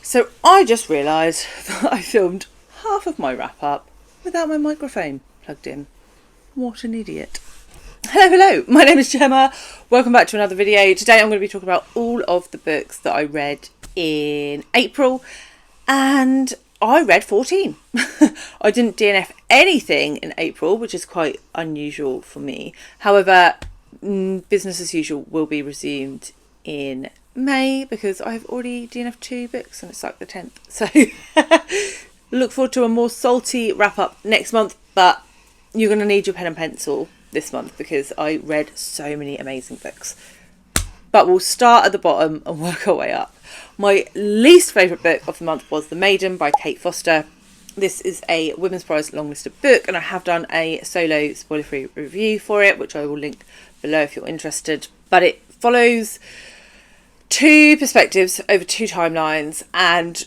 So I just realised that I filmed half of my wrap up without my microphone plugged in. What an idiot. Hello, my name is Gemma. Welcome back to another video. Today I'm going to be talking about all of the books that I read in April, and I read 14. I didn't DNF anything in April, which is quite unusual for me. However, business as usual will be resumed in May because I've already DNF'd 2 books and it's like the 10th. So look forward to a more salty wrap up next month, but you're going to need your pen and pencil this month because I read so many amazing books. But we'll start at the bottom and work our way up. My least favourite book of the month was The Maiden by Kate Foster. This is a Women's Prize long-listed book, and I have done a solo spoiler-free review for it, which I will link below if you're interested. But it follows 2 perspectives over 2 timelines, and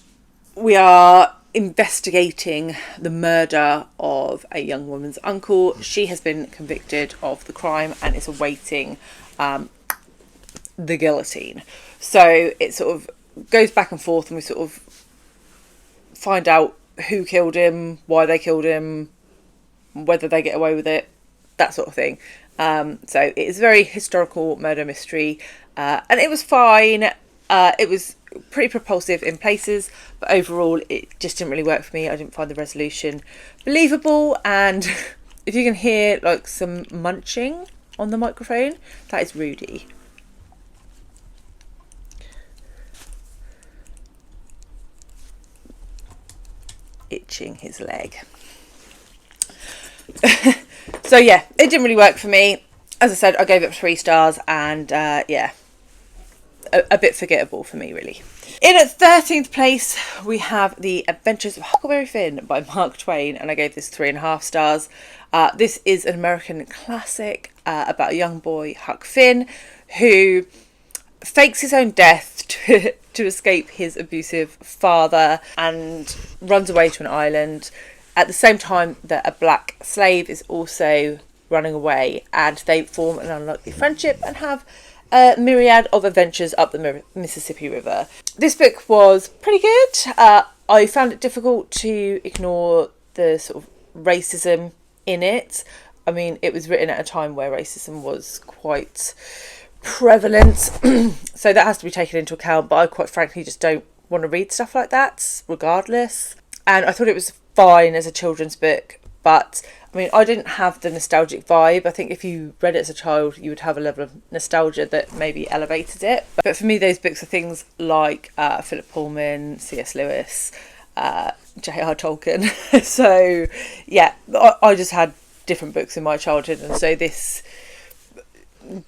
we are investigating the murder of a young woman's uncle. She has been convicted of the crime and is awaiting the guillotine. So it sort of goes back and forth, and we sort of find out who killed him, why they killed him, whether they get away with it, that sort of thing. So it is a very historical murder mystery, and it was fine. It was pretty propulsive in places, but overall it just didn't really work for me. I didn't find the resolution believable, and if you can hear like some munching on the microphone, that is Rudy. Itching his leg. So yeah, it didn't really work for me. As I said, I gave it 3 stars, and yeah, a bit forgettable for me really. In at 13th place we have The Adventures of Huckleberry Finn by Mark Twain, and I gave this 3.5 stars. This is an American classic about a young boy, Huck Finn, who fakes his own death to escape his abusive father and runs away to an island at the same time that a black slave is also running away, and they form an unlikely friendship and have a myriad of adventures up the Mississippi River. This book was pretty good. I found it difficult to ignore the sort of racism in it. I mean, it was written at a time where racism was quite prevalent, so that has to be taken into account, but I quite frankly just don't want to read stuff like that regardless. And I thought it was fine as a children's book, but I mean, I didn't have the nostalgic vibe. I think if you read it as a child, you would have a level of nostalgia that maybe elevated it. But for me, those books are things like Philip Pullman, C.S. Lewis, J.R. Tolkien. So yeah, I just had different books in my childhood, and so this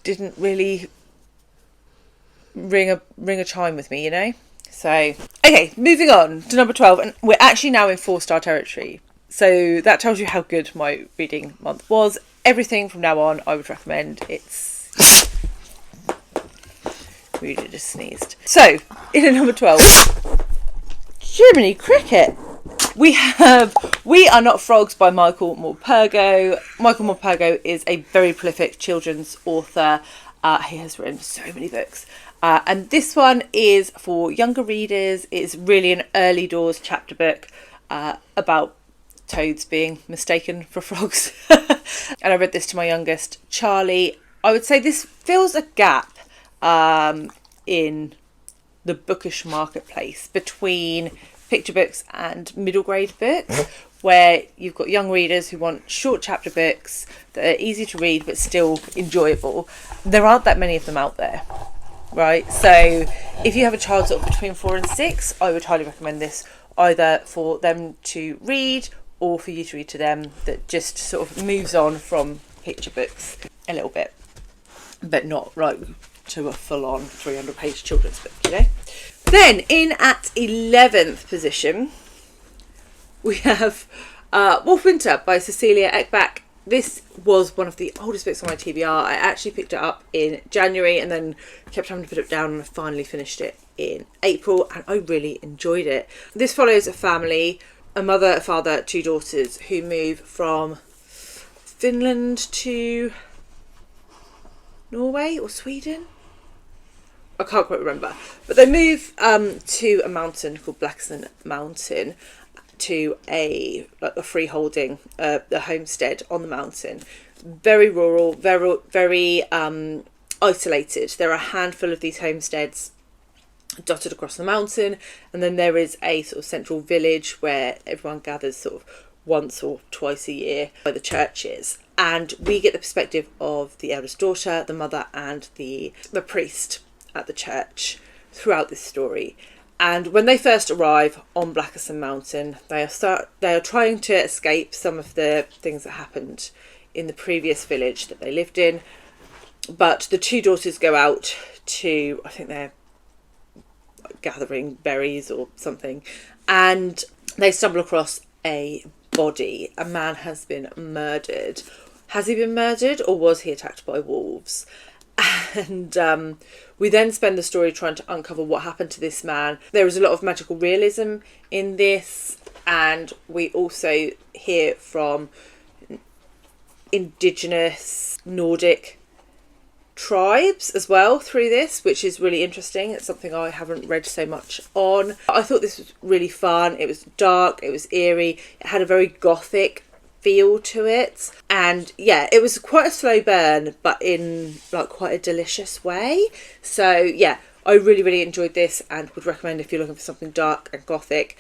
didn't really ring a chime with me, you know. So okay, moving on to number 12, and we're actually now in 4-star territory. So that tells you how good my reading month was. Everything from now on I would recommend. It's really just sneezed. So in at number 12, Jiminy Cricket, we have We Are Not Frogs by Michael Morpurgo. Michael Morpurgo is a very prolific children's author. He has written so many books. And this one is for younger readers. It's really an early doors chapter book about toads being mistaken for frogs. And I read this to my youngest, Charlie. I would say this fills a gap in the bookish marketplace between picture books and middle grade books, where you've got young readers who want short chapter books that are easy to read but still enjoyable. There aren't that many of them out there, right? So if you have a child sort of between 4 and 6, I would highly recommend this, either for them to read or for you to read to them, that just sort of moves on from picture books a little bit, but not right to a full-on 300-page children's book, you know. Then in at 11th position we have Wolf Winter by Cecilia Ekback. This was one of the oldest books on my TBR. I actually picked it up in January and then kept having to put it down, and I finally finished it in April, and I really enjoyed it. This follows a family, a mother, a father, 2 daughters, who move from Finland to Norway or Sweden. I can't quite remember. But they move to a mountain called Blackson Mountain, to a freeholding, a homestead on the mountain. Very rural, very isolated. There are a handful of these homesteads dotted across the mountain, and then there is a sort of central village where everyone gathers sort of once or twice a year by the churches. And we get the perspective of the eldest daughter, the mother, and the priest at the church throughout this story. And when they first arrive on Blackson Mountain, they are trying to escape some of the things that happened in the previous village that they lived in. But the two daughters go out to, I think they're gathering berries or something, and they stumble across a body. A man has been murdered. Has he been murdered, or was he attacked by wolves? And we then spend the story trying to uncover what happened to this man. There is a lot of magical realism in this, and we also hear from indigenous Nordic tribes as well through this, which is really interesting. It's something I haven't read so much on. I thought this was really fun. It was dark, it was eerie, it had a very gothic feel to it, and yeah, it was quite a slow burn, but in like quite a delicious way. So yeah, I really enjoyed this and would recommend if you're looking for something dark and gothic.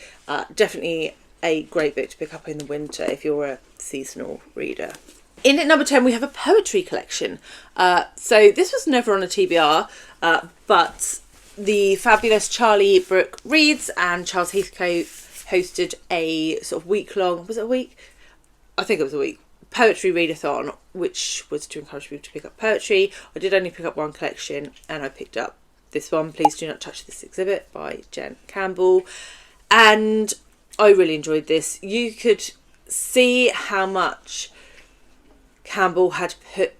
Definitely a great book to pick up in the winter if you're a seasonal reader. In at number 10 we have a poetry collection. So this was never on a TBR, but the fabulous Charlie Brooke Reads and Charles Heathcote hosted a sort of week-long, was it a week? I think it was a week, poetry readathon, which was to encourage people to pick up poetry. I did only pick up one collection, and I picked up this one, Please Do Not Touch This Exhibit by Jen Campbell, and I really enjoyed this. You could see how much Campbell had put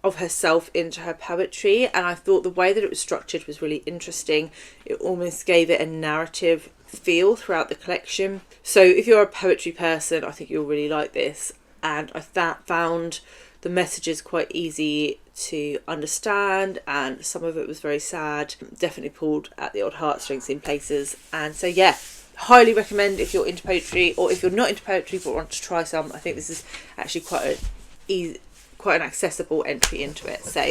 of herself into her poetry, and I thought the way that it was structured was really interesting. It almost gave it a narrative feel throughout the collection. So if you're a poetry person, I think you'll really like this, and I found the messages quite easy to understand, and some of it was very sad, definitely pulled at the odd heartstrings in places. And so yeah, highly recommend if you're into poetry, or if you're not into poetry but want to try some. I think this is actually quite an accessible entry into it. So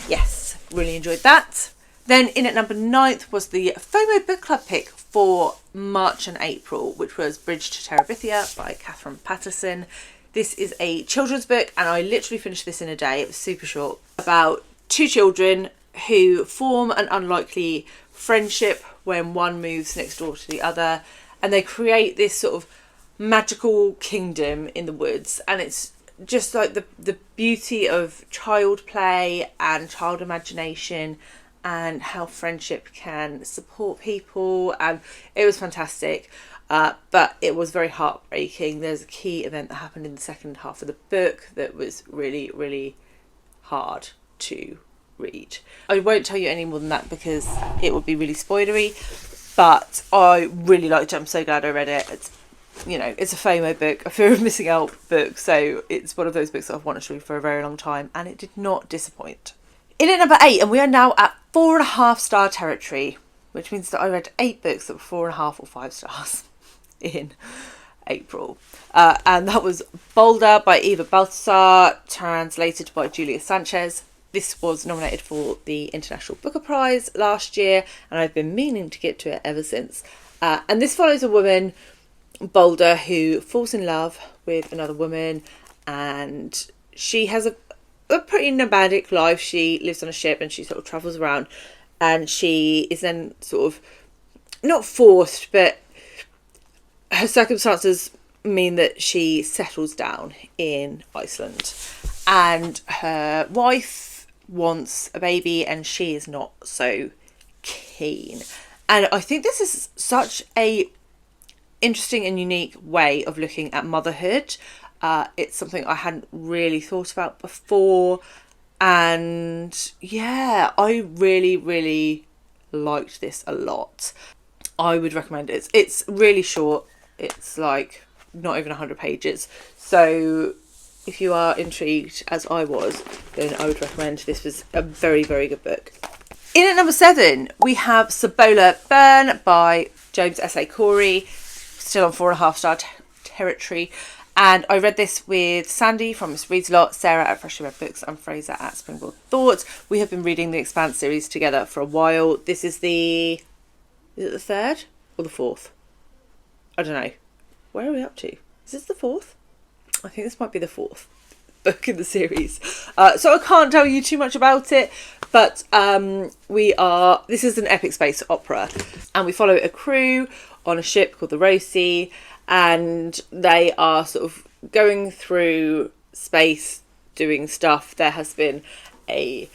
yes, really enjoyed that. Then in at number 9 was the FOMO book club pick for March and April, which was Bridge to Terabithia by Katherine Patterson. This is a children's book, and I literally finished this in a day. It was super short, about two children who form an unlikely friendship when one moves next door to the other, and they create this sort of magical kingdom in the woods. And it's just like the beauty of child play and child imagination, and how friendship can support people, and it was fantastic. But it was very heartbreaking. There's a key event that happened in the second half of the book that was really hard to read. I won't tell you any more than that because it would be really spoilery, but I really liked it. I'm so glad I read it. It's, you know, it's a FOMO book, a fear of missing out book, so it's one of those books that I've wanted to read for a very long time, and it did not disappoint. In at number 8, and we are now at 4.5 star territory, which means that I read 8 books that were 4.5 or 5 stars in April. And that was Boulder by Eva Baltasar, translated by Julia Sanches. This was nominated for the International Booker Prize last year, and I've been meaning to get to it ever since. And this follows a woman, Boulder, who falls in love with another woman, and she has a pretty nomadic life. She lives on a ship and she sort of travels around, and she is then sort of not forced, but her circumstances mean that she settles down in Iceland, and her wife wants a baby and she is not so keen. And I think this is such a interesting and unique way of looking at motherhood. It's something I hadn't really thought about before, and yeah, I really liked this a lot. I would recommend it. It's really short. It's like not even 100 pages. So if you are intrigued, as I was, then I would recommend. This was a very good book. In at number 7, we have Cibola Burn by James S.A. Corey, still on 4.5-star territory. And I read this with Sandy from Miss Reads a Lot, Sarah at Freshly Read Books, and Fraser at Springboard Thoughts. We have been reading the Expanse series together for a while. This is is it the 3rd or the 4th? I don't know. Where are we up to? Is this the 4th? I think this might be the 4th book in the series. So I can't tell you too much about it, but this is an epic space opera, and we follow a crew on a ship called the Rosie, and they are sort of going through space doing stuff. There has been a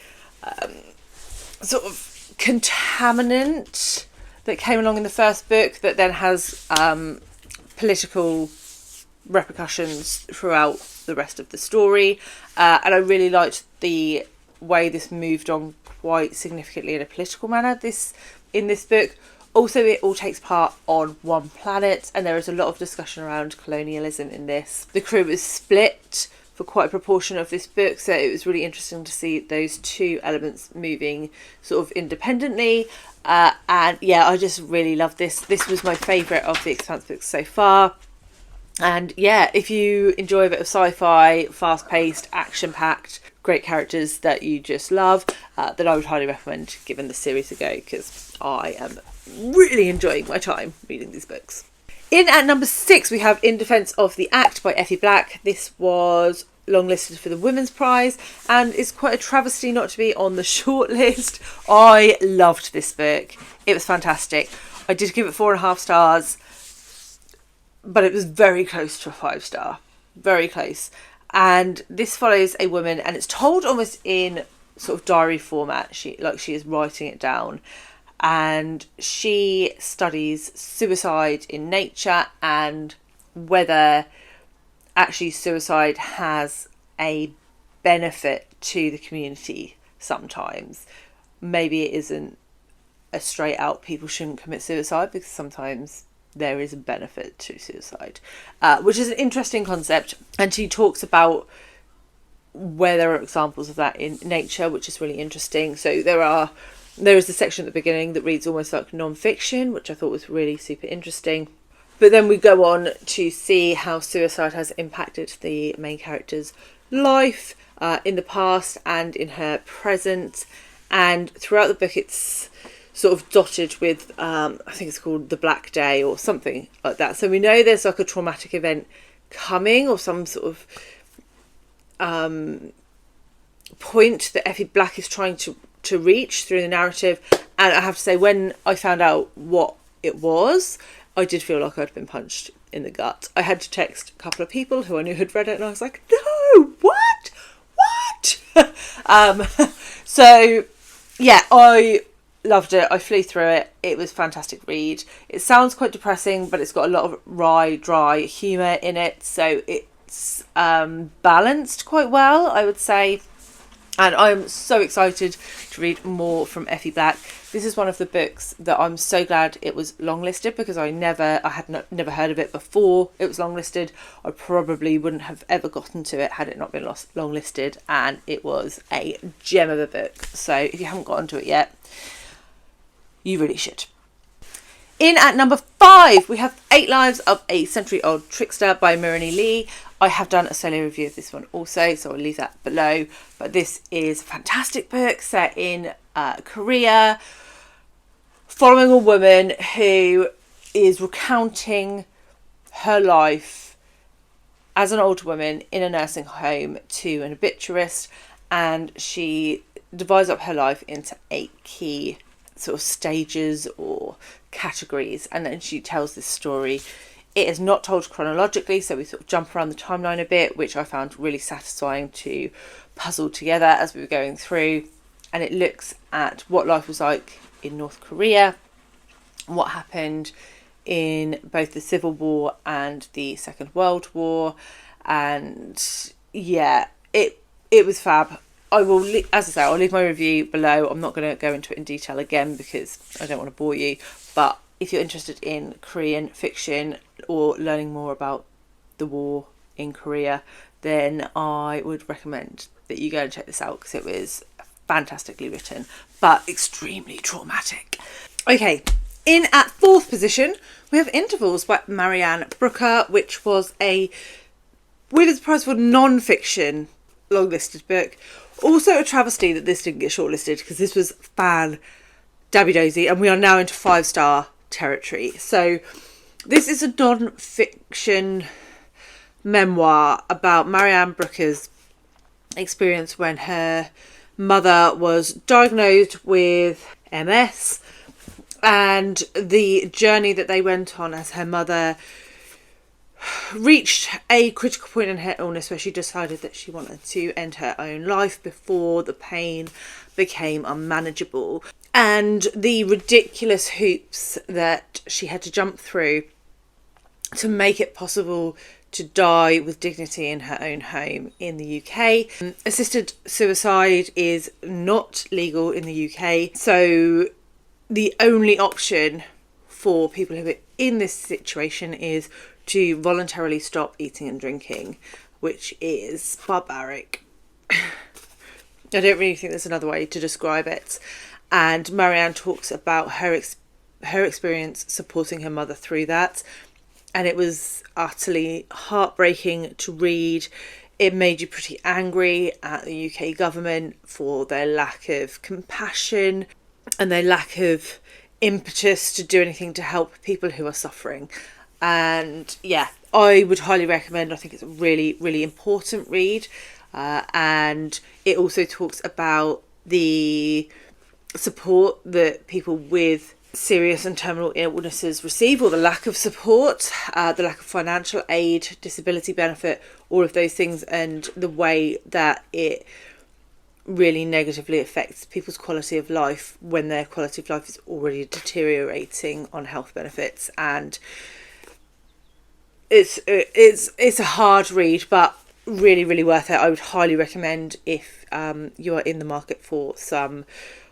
sort of contaminant that came along in the first book that then has political repercussions throughout the rest of the story, and I really liked the way this moved on quite significantly in a political manner in this book. Also, it all takes part on one planet, and there is a lot of discussion around colonialism in this. The crew is split for quite a proportion of this book, so it was really interesting to see those two elements moving sort of independently. And yeah, I just really love this. This was my favourite of the Expanse books so far. And yeah, if you enjoy a bit of sci-fi, fast-paced, action-packed, great characters that you just love, then I would highly recommend giving the series a go, because I am really enjoying my time reading these books. In at number 6, we have In Defence of the Act by Effie Black. This was longlisted for the Women's Prize, and it's quite a travesty not to be on the shortlist. I loved this book. It was fantastic. I did give it 4.5 stars, but it was very close to a 5-star. Very close. And this follows a woman, and it's told almost in sort of diary format. She is writing it down. And she studies suicide in nature and whether actually suicide has a benefit to the community sometimes. Maybe it isn't a straight out people shouldn't commit suicide, because sometimes there is a benefit to suicide, which is an interesting concept. And she talks about where there are examples of that in nature, which is really interesting. So there is a section at the beginning that reads almost like non-fiction, which I thought was really super interesting. But then we go on to see how suicide has impacted the main character's life in the past and in her present. And throughout the book, it's sort of dotted with, I think it's called The Black Day or something like that. So we know there's like a traumatic event coming, or some sort of point that Effie Black is trying to reach through the narrative. And I have to say, when I found out what it was, I did feel like I'd been punched in the gut. I had to text a couple of people who I knew had read it, and I was like, no, what? So yeah, I loved it. I flew through it. It was a fantastic read. It sounds quite depressing, but it's got a lot of wry, dry humour in it, so it's balanced quite well, I would say. And I'm so excited to read more from Effie Black. This is one of the books that I'm so glad it was longlisted, because I had never heard of it before it was longlisted. I probably wouldn't have ever gotten to it had it not been longlisted, and it was a gem of a book. So if you haven't gotten to it yet, you really should. In at number 5, we have 8 Lives of a Century-Old Trickster by Mirinae. I have done a solo review of this one also, so I'll leave that below. But this is a fantastic book set in Korea, following a woman who is recounting her life as an older woman in a nursing home to an obituarist, and she divides up her life into 8 key sort of stages or categories, and then she tells this story. It is not told chronologically, so we sort of jump around the timeline a bit, which I found really satisfying to puzzle together as we were going through. And it looks at what life was like in North Korea, what happened in both the Civil War and the Second World War. And yeah, it was fab. I will, as I say, I'll leave my review below. I'm not going to go into it in detail again because I don't want to bore you. But if you're interested in Korean fiction or learning more about the war in Korea, then I would recommend that you go and check this out, because it was fantastically written, but extremely traumatic. Okay, in at 4th position, we have Intervals by Marianne Brooker, which was a Wheeler's Prize for non-fiction long-listed book. Also a travesty that this didn't get shortlisted, because this was fan-dabby-dozy, and we are now into 5-star territory. So this is a non-fiction memoir about Marianne Brooker's experience when her mother was diagnosed with MS, and the journey that they went on as her mother reached a critical point in her illness where she decided that she wanted to end her own life before the pain became unmanageable, and the ridiculous hoops that she had to jump through to make it possible to die with dignity in her own home in the UK. Assisted suicide is not legal in the UK, so the only option for people who are in this situation is to voluntarily stop eating and drinking, which is barbaric. I don't really think there's another way to describe it. And Marianne talks about her experience supporting her mother through that, and it was utterly heartbreaking to read. It made you pretty angry at the UK government for their lack of compassion and their lack of impetus to do anything to help people who are suffering. And yeah, I would highly recommend. I think it's a really, really important read. And it also talks about the support that people with serious and terminal illnesses receive, or the lack of support, the lack of financial aid, disability benefit, all of those things, and the way that it really negatively affects people's quality of life when their quality of life is already deteriorating on health benefits. And it's a hard read, but really, really worth it. I would highly recommend if you are in the market for some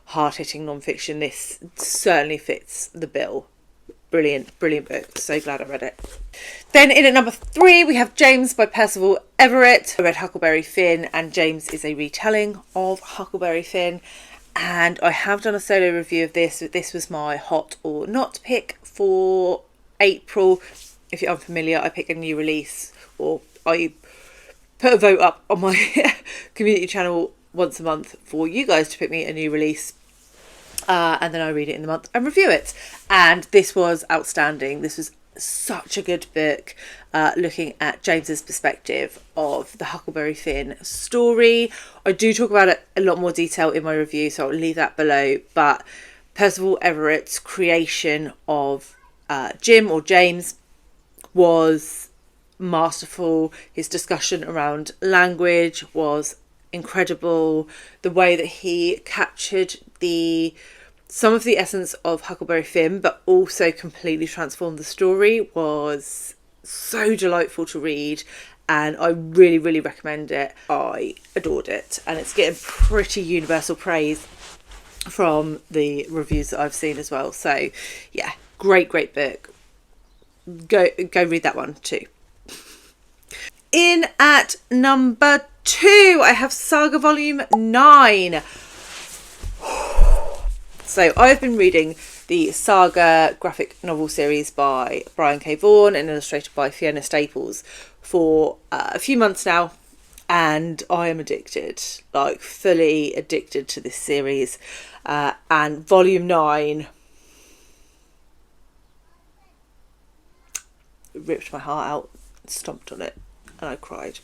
hard-hitting non-fiction. This certainly fits the bill. Brilliant book. So glad I read it. Then in at number 3, we have James by Percival Everett. I read Huckleberry Finn, and James is a retelling of Huckleberry Finn. And I have done a solo review of this. This was my hot or not pick for April. If you're unfamiliar, I pick a new release, or I put a vote up on my community channel once a month for you guys to pick me a new release. And then I read it in the month and review it. And this was outstanding. This was such a good book, looking at James's perspective of the Huckleberry Finn story. I do talk about it a lot more detail in my review, so I'll leave that below. But Percival Everett's creation of Jim, or James, was masterful. His discussion around language was incredible. The way that he captured some of the essence of Huckleberry Finn, but also completely transformed the story, was so delightful to read, and I really, really recommend it. I adored it, and it's getting pretty universal praise from the reviews that I've seen as well. So yeah, great book. Go read that one too. In at number 2, I have Saga Volume 9. So I've been reading the Saga graphic novel series by Brian K. Vaughn and illustrated by Fiona Staples for a few months now, and I am addicted, like fully addicted to this series. And Volume 9 ripped my heart out, stomped on it, and I cried.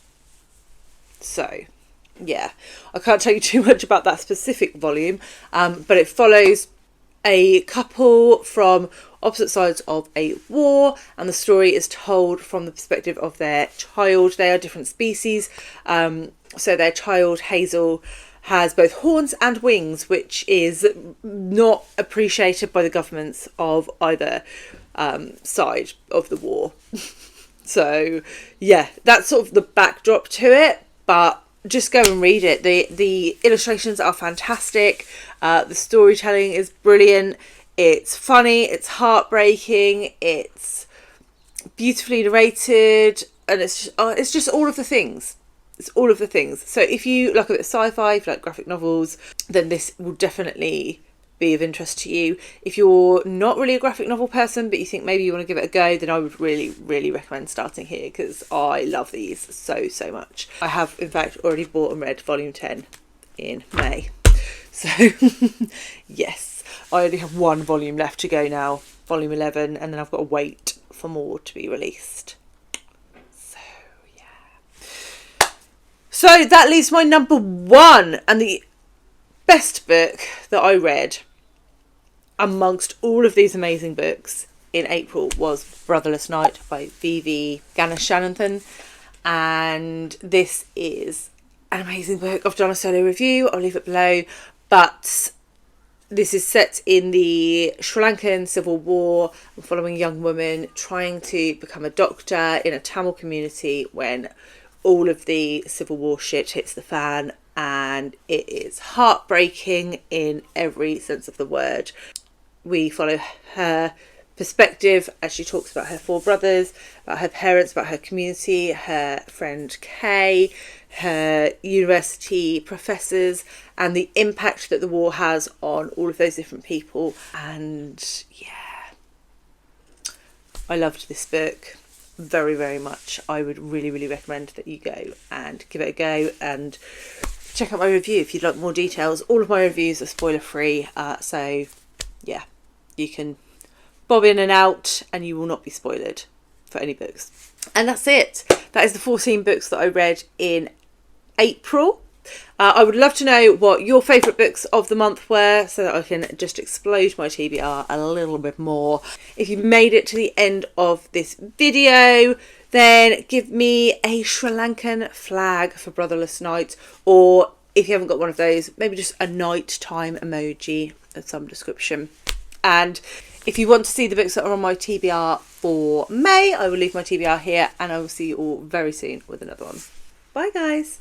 So yeah, I can't tell you too much about that specific volume, but it follows a couple from opposite sides of a war, and the story is told from the perspective of their child. They are different species, so their child Hazel has both horns and wings, which is not appreciated by the governments of either side of the war. So yeah, that's sort of the backdrop to it, but just go and read it. The illustrations are fantastic. The storytelling is brilliant. It's funny. It's heartbreaking. It's beautifully narrated, and it's just all of the things. It's all of the things. So if you like a bit of sci-fi, if you like graphic novels, then this will definitely be of interest to you. If you're not really a graphic novel person, but you think maybe you want to give it a go, then I would really, really recommend starting here, because I love these so, so much. I have, in fact, already bought and read volume 10 in May. So, yes, I only have one volume left to go now, volume 11, and then I've got to wait for more to be released. So, yeah. So that leaves my number one, and the best book that I read amongst all of these amazing books in April was Brotherless Night by V.V. Ganeshananthan, and this is an amazing book. I've done a solo review, I'll leave it below, but this is set in the Sri Lankan Civil War, following a young woman trying to become a doctor in a Tamil community when all of the Civil War shit hits the fan, and it is heartbreaking in every sense of the word. We follow her perspective as she talks about her 4 brothers, about her parents, about her community, her friend Kay, her university professors, and the impact that the war has on all of those different people. And yeah, I loved this book very, very much. I would really, really recommend that you go and give it a go, and check out my review if you'd like more details. All of my reviews are spoiler free, so yeah, you can bob in and out and you will not be spoiled for any books. And that's it. That is the 14 books that I read in April. I would love to know what your favourite books of the month were, so that I can just explode my TBR a little bit more. If you made it to the end of this video, then give me a Sri Lankan flag for Brotherless Night, or if you haven't got one of those, maybe just a nighttime emoji of some description. And if you want to see the books that are on my TBR for May, I will leave my TBR here, and I will see you all very soon with another one. Bye guys.